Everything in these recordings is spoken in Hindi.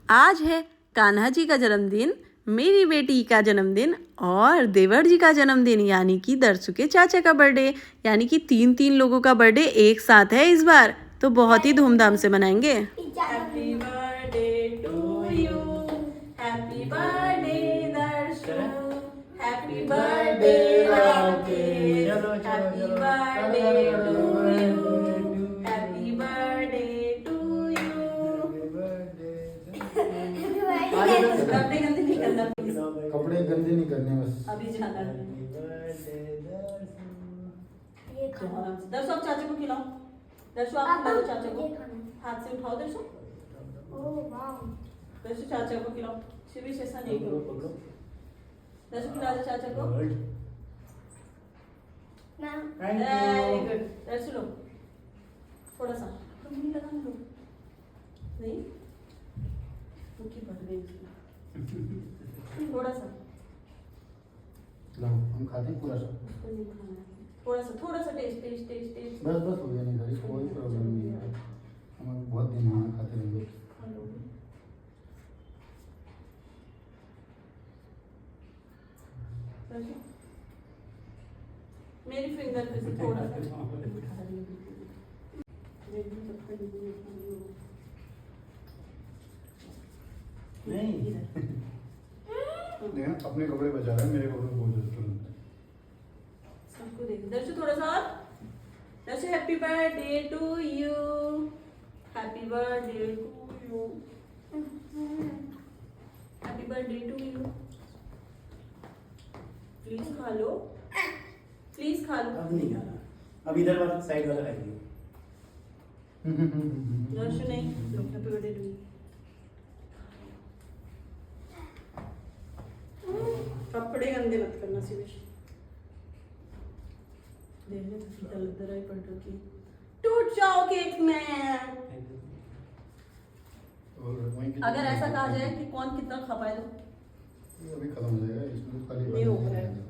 आज है कान्हा जी का जन्मदिन, मेरी बेटी का जन्मदिन और देवर जी का जन्मदिन, यानी कि दर्शु के चाचा का बर्थडे। यानी कि तीन तीन लोगों का बर्थडे एक साथ है इस बार, तो बहुत ही धूमधाम से मनाएंगे। Happy birthday to you, happy birthday Darshu, happy birthday Rakesh, happy birthday to you, happy birthday to you. कपड़े गंदे नहीं करना, कपड़े गंदे नहीं करने बस। अभी जाना है। दर्शु आप चाचा को खिलाओ, दर्शु आप खिलाओ चाचा को, हाथ से उठाओ दर्शु, दर्शु चाचा को खिलाओ। शिविश ऐसा नहीं करो, दर्शु खिला दो चाचा को। वेरी गुड दर्शु, लो थोड़ा सा नहीं लगा, लो नहीं थोड़ा सा लो, हम खाते हैं पूरा सा। थोड़ा सा टेस्ट टेस्ट टेस्ट टेस्ट। बस बस हो गया, नहीं भाई कोई प्रॉब्लम नहीं है, हम बहुत दिन वहाँ खाते रहेंगे। मेरी फिंगर पे से थोड़ा सा नहीं देखना, अपने कपड़े बचा रहा है, मेरे कपड़े बहुत तुरंत। सबको देखो दर्शु, थोड़ा सा और Darshu. Happy birthday to you, happy birthday to you, happy birthday to you. Please खा लो, प्लीज खा लो। अब नहीं खाना, अब इधर वाला साइड वाला खाइए। दर्शु नहीं, हैप्पी बर्थडे टू यू। कपड़े गंदे मत करना शिवेश, देखने तो सीधा लग रहा है पड़ रखी, टूट जाओ केक में। अगर ऐसा कहा जाए कि कौन कितना खा पाए तो अभी खत्म हो जाएगा, इसमें तो खाली नहीं हो रहा है।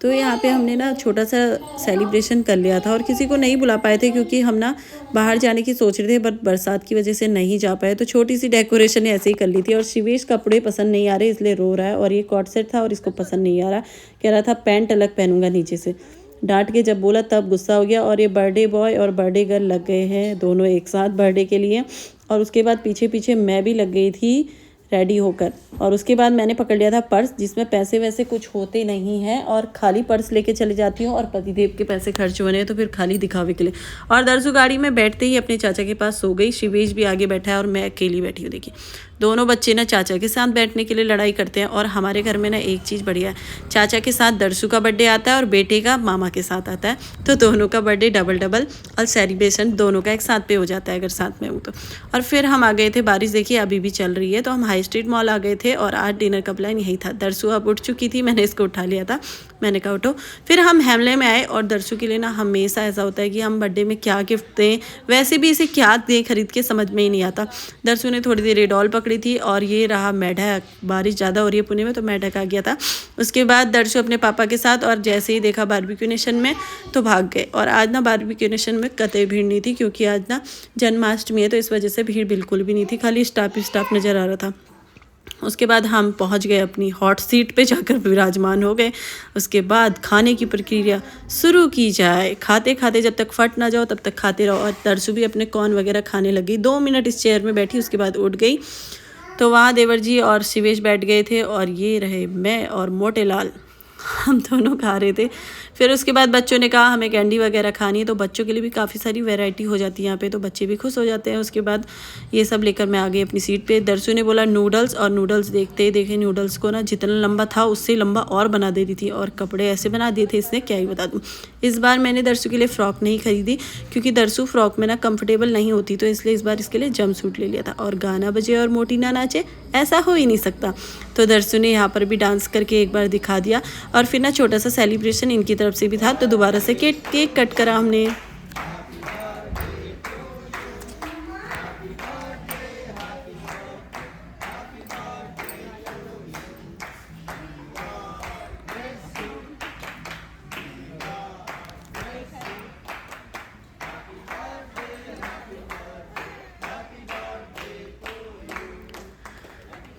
तो यहाँ पे हमने ना छोटा सा सेलिब्रेशन कर लिया था और किसी को नहीं बुला पाए थे क्योंकि हम ना बाहर जाने की सोच रहे थे, बट बरसात की वजह से नहीं जा पाए। तो छोटी सी डेकोरेशन ऐसे ही कर ली थी। और शिवेश कपड़े पसंद नहीं आ रहे इसलिए रो रहा है, और ये कॉट सेट था और इसको पसंद नहीं आ रहा, कह रहा था पैंट अलग पहनूंगा नीचे से। डांट के जब बोला तब गुस्सा हो गया। और ये बर्थडे बॉय और बर्थडे गर्ल लग गए हैं दोनों एक साथ बर्थडे के लिए। और उसके बाद पीछे पीछे मैं भी लग गई थी रेडी होकर। और उसके बाद मैंने पकड़ लिया था पर्स, जिसमें पैसे वैसे कुछ होते नहीं हैं, और खाली पर्स लेके चले जाती हूँ और पतिदेव के पैसे खर्च होने हैं तो फिर खाली दिखावे के लिए। और दर्शु गाड़ी में बैठते ही अपने चाचा के पास सो गई। शिवेश भी आगे बैठा है और मैं अकेली बैठी हूँ। देखिए दोनों बच्चे ना चाचा के साथ बैठने के लिए लड़ाई करते हैं। और हमारे घर में ना एक चीज़ बढ़िया है, चाचा के साथ दर्शु का बर्थडे आता है और बेटे का मामा के साथ आता है, तो दोनों का बर्थडे डबल डबल और सेलिब्रेशन दोनों का एक साथ पे हो जाता है अगर साथ में हूँ तो। और फिर हम आ गए थे, बारिश देखिए अभी भी चल रही है, तो हम हाई स्ट्रीट मॉल आ गए थे और आज डिनर का प्लान यही था। दर्शु अब उठ चुकी थी, मैंने इसको उठा लिया था, मैंने कहा उठो। फिर हम हेमले में आए और दर्शु के लिए ना हमेशा ऐसा होता है कि हम बर्थडे में क्या गिफ्ट दें, वैसे भी इसे क्या दें खरीद के समझ में ही नहीं आता। दर्शु ने थोड़ी देर डॉल पकड़ी थी और ये रहा मेढक। बारिश ज़्यादा हो रही है पुणे में तो मेढक आ गया था। उसके बाद दर्शु अपने पापा के साथ, और जैसे ही देखा बारबेक्यू नेशन में तो भाग गए। और आज ना बारबेक्यू नेशन में कतई भीड़ नहीं थी क्योंकि आज ना जन्माष्टमी है, तो इस वजह से भीड़ बिल्कुल भी नहीं थी, खाली स्टाफ ही स्टाफ नज़र आ रहा था। उसके बाद हम पहुंच गए अपनी हॉट सीट पे, जाकर विराजमान हो गए। उसके बाद खाने की प्रक्रिया शुरू की जाए। खाते खाते जब तक फट ना जाओ तब तक खाते रहो। और दर्शु भी अपने कॉर्न वगैरह खाने लगी। 2 मिनट इस चेयर में बैठी, उसके बाद उठ गई। तो वहाँ देवर जी और शिवेश बैठ गए थे और ये रहे मैं और मोटे लाल, हम दोनों खा रहे थे। फिर उसके बाद बच्चों ने कहा हमें कैंडी वगैरह खानी है, तो बच्चों के लिए भी काफ़ी सारी वैरायटी हो जाती है यहाँ पे, तो बच्चे भी खुश हो जाते हैं। उसके बाद ये सब लेकर मैं आ गई अपनी सीट पे। दर्शु ने बोला नूडल्स, और नूडल्स देखते ही देखे नूडल्स को ना जितना लंबा था उससे लंबा और बना देती थी, और कपड़े ऐसे बना दिए थे इसने क्या ही बता दूँ। इस बार मैंने दर्शु के लिए फ़्रॉक नहीं खरीदी क्योंकि दर्शु फ्रॉक में ना कंफर्टेबल नहीं होती, तो इसलिए इस बार इसके लिए जंप सूट ले लिया था। और गाना बजे और मोटी ना नाचे, ऐसा हो ही नहीं सकता। तो दर्शु ने यहाँ पर भी डांस करके एक बार दिखा दिया। और फिर ना छोटा सा सेलिब्रेशन इनकी तरफ से भी था, तो दोबारा से केक कट करा हमने।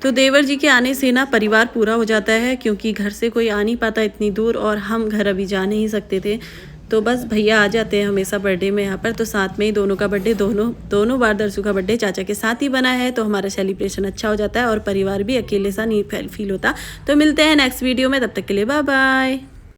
तो देवर जी के आने से ना परिवार पूरा हो जाता है, क्योंकि घर से कोई आ नहीं पाता इतनी दूर और हम घर अभी जा नहीं सकते थे। तो बस भैया आ जाते हैं हमेशा बर्थडे में यहाँ पर, तो साथ में ही दोनों का बर्थडे, दोनों बार दर्शु का बर्थडे चाचा के साथ ही बना है, तो हमारा सेलिब्रेशन अच्छा हो जाता है और परिवार भी अकेले सा नहीं फील होता। तो मिलते हैं नेक्स्ट वीडियो में, तब तक के लिए बाय बाय।